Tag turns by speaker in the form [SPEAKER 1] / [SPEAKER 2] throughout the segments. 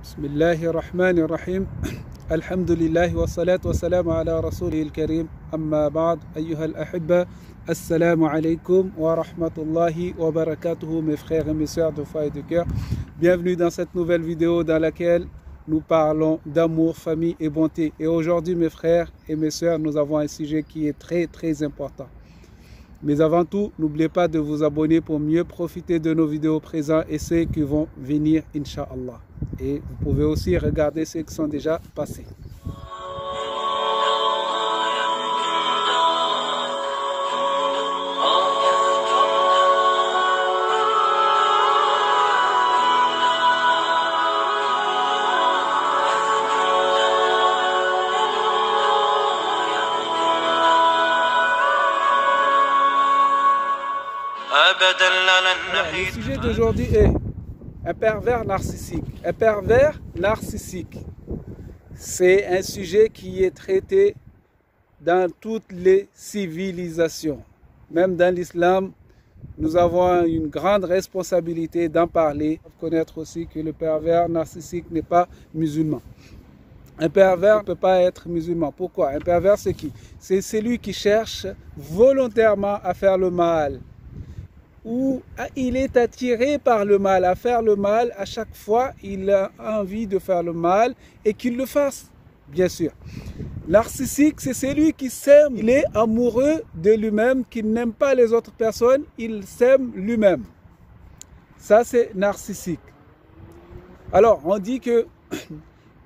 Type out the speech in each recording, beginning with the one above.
[SPEAKER 1] بسم الله الرحمن الرحيم الحمد لله والصلاة والسلام على رسوله الكريم أما بعد أيها الأحبة السلام عليكم ورحمة الله وبركاته mes frères et mes sœurs de foi et de cœur. Bienvenue dans cette nouvelle vidéo dans laquelle nous parlons d'amour, famille et bonté. Et aujourd'hui mes frères et mes sœurs, nous avons un sujet qui est très important. Mais avant tout, n'oubliez pas de vous abonner pour mieux profiter de nos vidéos présentes et ceux qui vont venir, Inch'Allah. Et vous pouvez aussi regarder ceux qui sont déjà passés. Le sujet d'aujourd'hui est un pervers narcissique. Un pervers narcissique, c'est un sujet qui est traité dans toutes les civilisations. Même dans l'islam, nous avons une grande responsabilité d'en parler. Il faut connaître aussi que le pervers narcissique n'est pas musulman. Un pervers ne peut pas être musulman. Pourquoi? Un pervers, c'est qui? C'est celui qui cherche volontairement à faire le mal, où il est attiré par le mal, à faire le mal. À chaque fois, il a envie de faire le mal et qu'il le fasse, bien sûr. Narcissique, c'est celui qui s'aime. Il est amoureux de lui-même, qui n'aime pas les autres personnes, il s'aime lui-même. Ça, c'est narcissique. Alors, on dit que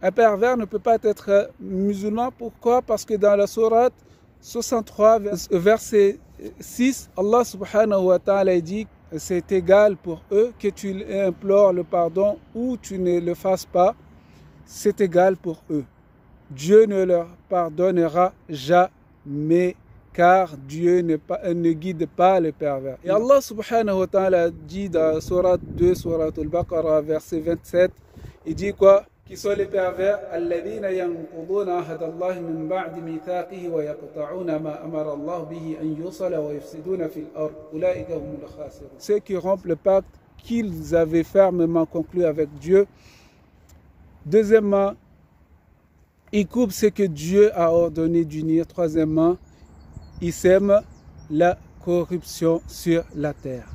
[SPEAKER 1] un pervers ne peut pas être musulman. Pourquoi? Parce que dans la sourate 63, verset 6, Allah subhanahu wa ta'ala dit c'est égal pour eux que tu implores le pardon ou tu ne le fasses pas, c'est égal pour eux. Dieu ne leur pardonnera jamais car Dieu ne guide pas les pervers. Et Allah subhanahu wa ta'ala dit dans Surat 2, Surat al-Baqarah, verset 27, il dit quoi? Qui sont les pervers? الذين ينقضون عهد الله من بعد ميثاقه ويقطعون ما أمر الله به أن يوصل ويفسدون في الأرض أولئك هم الخاسرون. Ceux qui rompent le pacte qu'ils avaient fermement conclu avec Dieu. Deuxièmement, ils coupent ce que Dieu a ordonné d'unir. Troisièmement, ils sèment la corruption sur la terre.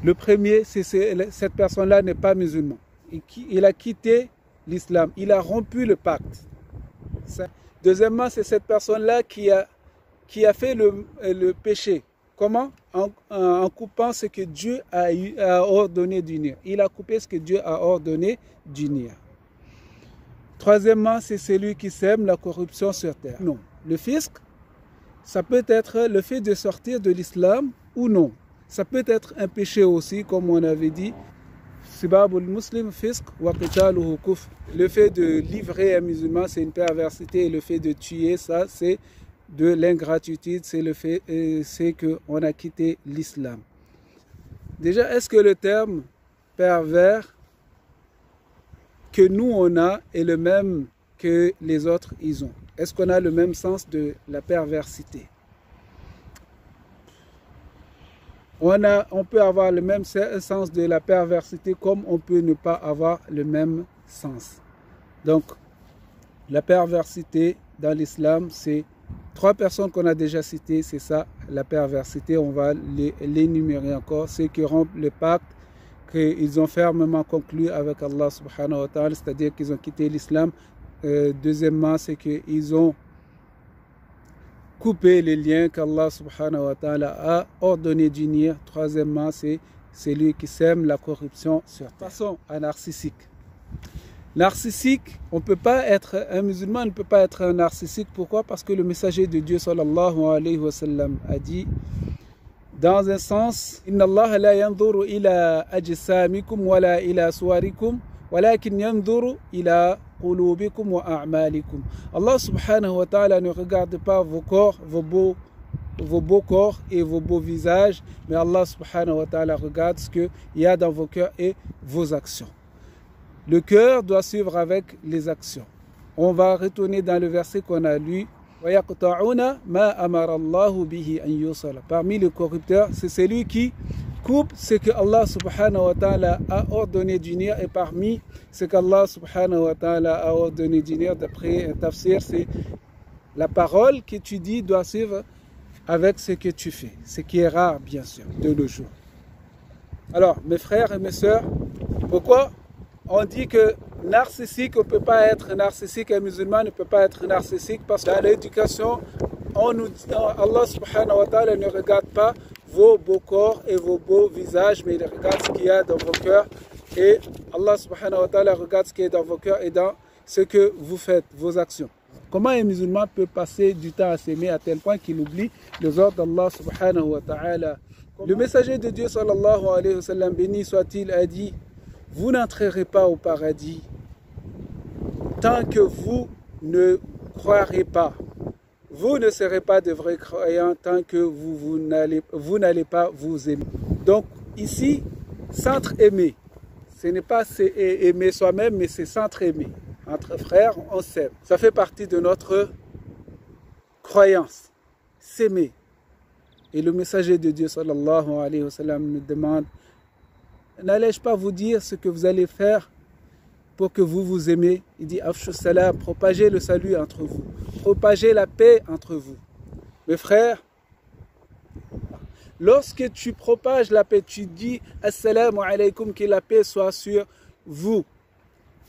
[SPEAKER 1] Le premier, c'est cette personne-là n'est pas musulman. Il a quitté l'islam, il a rompu le pacte. Deuxièmement, c'est cette personne-là qui a fait le péché. Comment? En coupant ce que Dieu a ordonné d'unir. Il a coupé ce que Dieu a ordonné d'unir. Troisièmement, c'est celui qui sème la corruption sur terre. Non. Le fisc, ça peut être le fait de sortir de l'islam ou non. Ça peut être un péché aussi, comme on avait dit. Le fait de livrer un musulman, c'est une perversité, et le fait de tuer, ça, c'est de l'ingratitude, c'est qu'on a quitté l'islam. Déjà, est-ce que le terme pervers que nous on a est le même que les autres ils ont? Est-ce qu'on a le même sens de la perversité? On peut avoir le même sens de la perversité comme on peut ne pas avoir le même sens. Donc, la perversité dans l'islam, c'est trois personnes qu'on a déjà citées, c'est ça, la perversité. On va l'énumérer encore. Ceux qui rompent le pacte qu'ils ont fermement conclu avec Allah subhanahu wa ta'ala, c'est-à-dire qu'ils ont quitté l'islam. Deuxièmement, c'est qu'ils ont couper les liens qu'Allah subhanahu wa ta'ala a ordonné d'unir. Troisièmement, c'est celui qui sème la corruption sur terre. Passons à narcissique. Narcissique, on peut pas être un musulman, ne peut pas être un narcissique. Pourquoi? Parce que le messager de Dieu sallallahu alayhi wa sallam a dit dans un sens, Inna Allah la yanzuru ila ajsamikum wa la ila suwarikum walakin yanzuru ila Allah subhanahu wa ta'ala ne regarde pas vos corps, vos beaux corps et vos beaux visages, mais Allah subhanahu wa ta'ala regarde ce qu'il y a dans vos cœurs et vos actions. Le cœur doit suivre avec les actions. On va retourner dans le verset qu'on a lu. Parmi les corrupteurs, c'est celui qui coupe ce que Allah subhanahu wa ta'ala a ordonné d'unir, et parmi ce qu'Allah subhanahu wa ta'ala a ordonné de dire d'après un tafsir, c'est la parole que tu dis doit suivre avec ce que tu fais, ce qui est rare bien sûr de nos jours. Alors mes frères et mes sœurs, pourquoi on dit que narcissique, on ne peut pas être narcissique, un musulman ne peut pas être narcissique, parce que dans l'éducation, Allah subhanahu wa ta'ala ne regarde pas vos beaux corps et vos beaux visages, mais il regarde ce qu'il y a dans vos cœurs. Et Allah subhanahu wa ta'ala regarde ce qui est dans vos cœurs et dans ce que vous faites, vos actions. Comment un musulman peut passer du temps à s'aimer à tel point qu'il oublie les ordres d'Allah subhanahu wa ta'ala? Le messager de Dieu sallallahu alayhi wa sallam, béni soit-il, a dit: vous n'entrerez pas au paradis tant que vous ne croirez pas. Vous ne serez pas de vrais croyants tant que vous n'allez pas vous aimer. Donc ici, s'entre-aimer, ce n'est pas aimer soi-même, mais c'est s'entre-aimer. Entre frères, on s'aime. Ça fait partie de notre croyance, s'aimer. Et le messager de Dieu sallallahu alayhi wa sallam nous demande: n'allais-je pas vous dire ce que vous allez faire pour que vous vous aimez? Il dit: Afshu salam, propagez le salut entre vous, propagez la paix entre vous. Mes frères, lorsque tu propages la paix, tu dis assalamu alaykum, que la paix soit sur vous,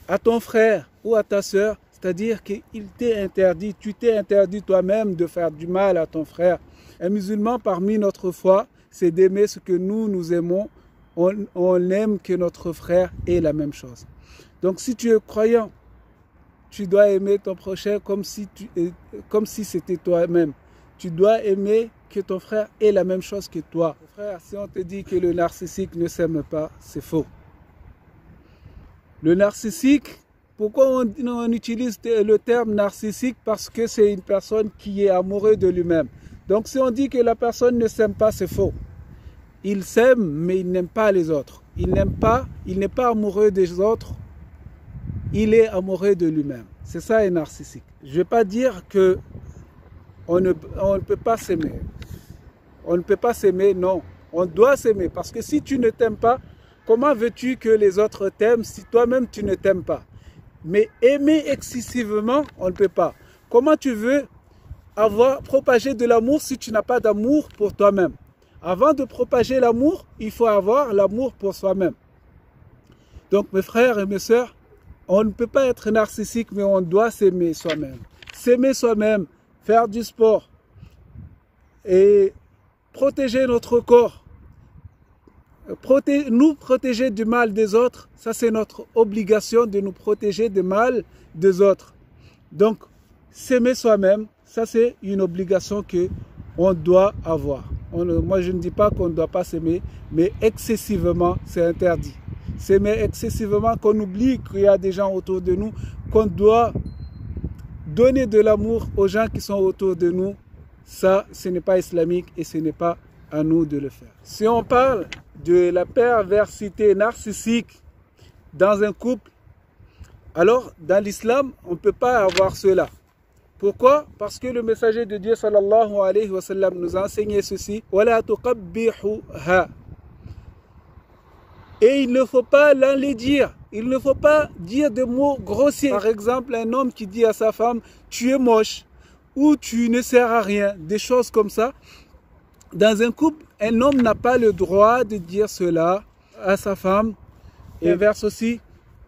[SPEAKER 1] à ton frère ou à ta soeur, c'est-à-dire qu'il t'est interdit, tu t'es interdit toi-même de faire du mal à ton frère. Un musulman, parmi notre foi, c'est d'aimer ce que nous aimons. On aime que notre frère ait la même chose. Donc si tu es croyant, tu dois aimer ton prochain comme si c'était toi-même. Tu dois aimer que ton frère ait la même chose que toi. Frère, si on te dit que le narcissique ne s'aime pas, c'est faux. Le narcissique, pourquoi on utilise le terme narcissique? Parce que c'est une personne qui est amoureuse de lui-même. Donc si on dit que la personne ne s'aime pas, c'est faux. Il s'aime, mais il n'aime pas les autres. Il n'est pas amoureux des autres. Il est amoureux de lui-même. C'est ça un narcissique. Je ne vais pas dire que on ne peut pas s'aimer. On ne peut pas s'aimer, non. On doit s'aimer. Parce que si tu ne t'aimes pas, comment veux-tu que les autres t'aiment si toi-même tu ne t'aimes pas? Mais aimer excessivement, on ne peut pas. Comment tu veux propager de l'amour si tu n'as pas d'amour pour toi-même? Avant de propager l'amour, il faut avoir l'amour pour soi-même. Donc mes frères et mes sœurs, on ne peut pas être narcissique, mais on doit s'aimer soi-même. S'aimer soi-même, faire du sport et protéger notre corps. Nous protéger du mal des autres, ça c'est notre obligation de nous protéger du mal des autres. Donc s'aimer soi-même, ça c'est une obligation qu'on doit avoir. Moi je ne dis pas qu'on ne doit pas s'aimer, mais excessivement c'est interdit. S'aimer excessivement, qu'on oublie qu'il y a des gens autour de nous, qu'on doit donner de l'amour aux gens qui sont autour de nous, ça ce n'est pas islamique et ce n'est pas à nous de le faire. Si on parle de la perversité narcissique dans un couple, alors dans l'islam on ne peut pas avoir cela. Pourquoi? Parce que le messager de Dieu sallallahu alayhi wa sallam nous a enseigné ceci: wala tuqabbihuha. Et il ne faut pas l'enlaidir, il ne faut pas dire des mots grossiers. Par exemple, un homme qui dit à sa femme: tu es moche ou tu ne sers à rien, des choses comme ça. Dans un couple, un homme n'a pas le droit de dire cela à sa femme. Et inverse aussi,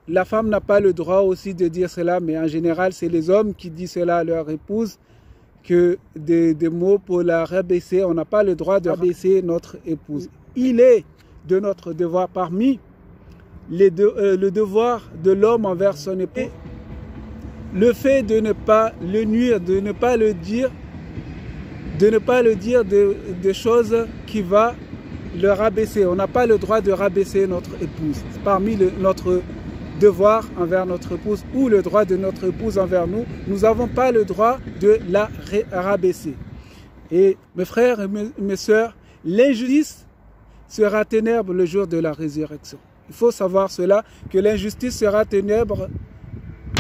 [SPEAKER 1] la femme n'a pas le droit aussi de dire cela, mais en général, c'est les hommes qui disent cela à leur épouse, que des mots pour la rabaisser. On n'a pas le droit de rabaisser notre épouse. Il est de notre devoir, parmi le devoir de l'homme envers son épouse, le fait de ne pas le nuire, de ne pas le dire, des choses qui va le rabaisser. On n'a pas le droit de rabaisser notre épouse. C'est parmi notre devoir envers notre épouse, ou le droit de notre épouse envers nous. Nous n'avons pas le droit de la rabaisser. Et mes frères et mes sœurs, l'injustice sera ténèbre le jour de la résurrection. Il faut savoir cela, que l'injustice sera ténèbre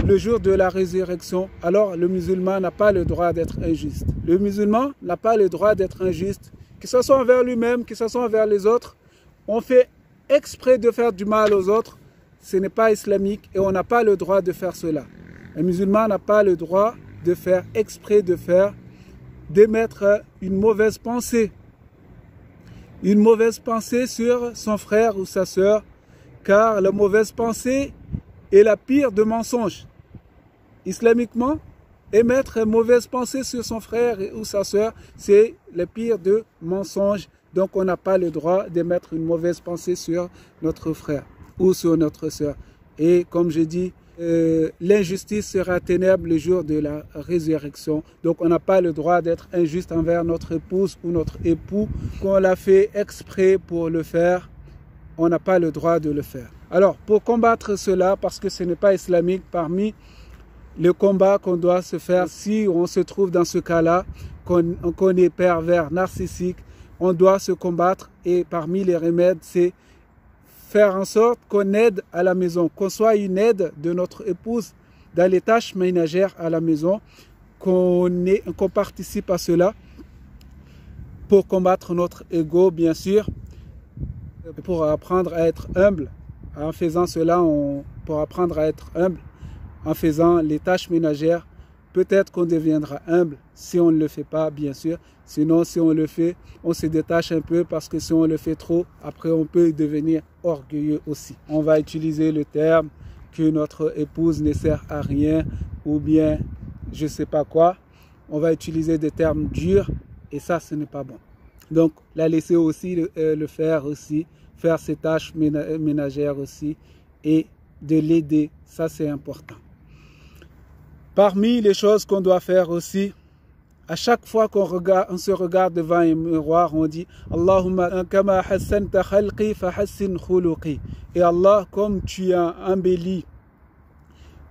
[SPEAKER 1] le jour de la résurrection. Alors le musulman n'a pas le droit d'être injuste. Le musulman n'a pas le droit d'être injuste, que ce soit envers lui-même, que ce soit envers les autres. On fait exprès de faire du mal aux autres. ce n'est pas islamique et on n'a pas le droit de faire cela. Un musulman n'a pas le droit de faire exprès d'émettre une mauvaise pensée sur son frère ou sa sœur, car la mauvaise pensée est la pire de mensonges. Islamiquement, émettre une mauvaise pensée sur son frère ou sa sœur, c'est le pire de mensonges. Donc on n'a pas le droit d'émettre une mauvaise pensée sur notre frère ou sur notre sœur. Et comme je dis, l'injustice sera ténèbre le jour de la résurrection. Donc on n'a pas le droit d'être injuste envers notre épouse ou notre époux. Qu'on l'a fait exprès pour le faire, on n'a pas le droit de le faire. Alors pour combattre cela, parce que ce n'est pas islamique, parmi le combat qu'on doit se faire, si on se trouve dans ce cas-là, qu'on est pervers, narcissique, on doit se combattre, et parmi les remèdes, c'est faire en sorte qu'on aide à la maison, qu'on soit une aide de notre épouse dans les tâches ménagères à la maison, qu'on participe à cela pour combattre notre ego, bien sûr, pour apprendre à être humble. En faisant cela, pour apprendre à être humble, en faisant les tâches ménagères, peut-être qu'on deviendra humble si on ne le fait pas, bien sûr. Sinon, si on le fait, on se détache un peu, parce que si on le fait trop, après on peut devenir orgueilleux aussi. On va utiliser le terme que notre épouse ne sert à rien, ou bien je ne sais pas quoi. On va utiliser des termes durs, et ça, ce n'est pas bon. Donc, la laisser aussi le faire aussi, faire ses tâches ménagères aussi, et de l'aider, ça c'est important. Parmi les choses qu'on doit faire aussi, à chaque fois qu'on se regarde devant un miroir, on dit Allahumma kama hassanta khalqi fa hassin khuluqi. Et Allah, comme tu as embelli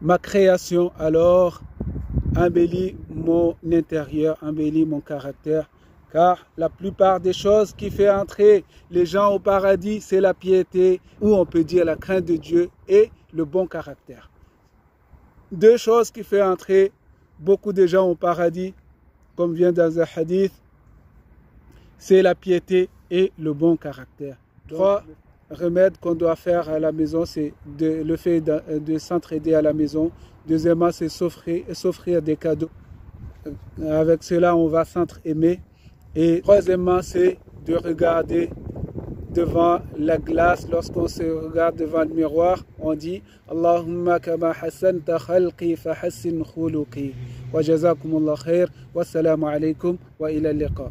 [SPEAKER 1] ma création, alors embellis mon intérieur, embellis mon caractère. Car la plupart des choses qui fait entrer les gens au paradis, c'est la piété, ou on peut dire la crainte de Dieu, et le bon caractère. Deux choses qui font entrer beaucoup de gens au paradis, comme vient dans un hadith, c'est la piété et le bon caractère. Trois remèdes qu'on doit faire à la maison, c'est le fait de s'entraider à la maison. Deuxièmement, c'est s'offrir des cadeaux. Avec cela, on va s'entre-aimer. Et troisièmement, c'est de regarder devant la glace. Lorsqu'on se regarde devant le miroir, on dit Allahumma kama hassanta khalqi fa hassin khuluqi. Wa jazakumullah khair. Wassalamu alaikum wa ila liqa.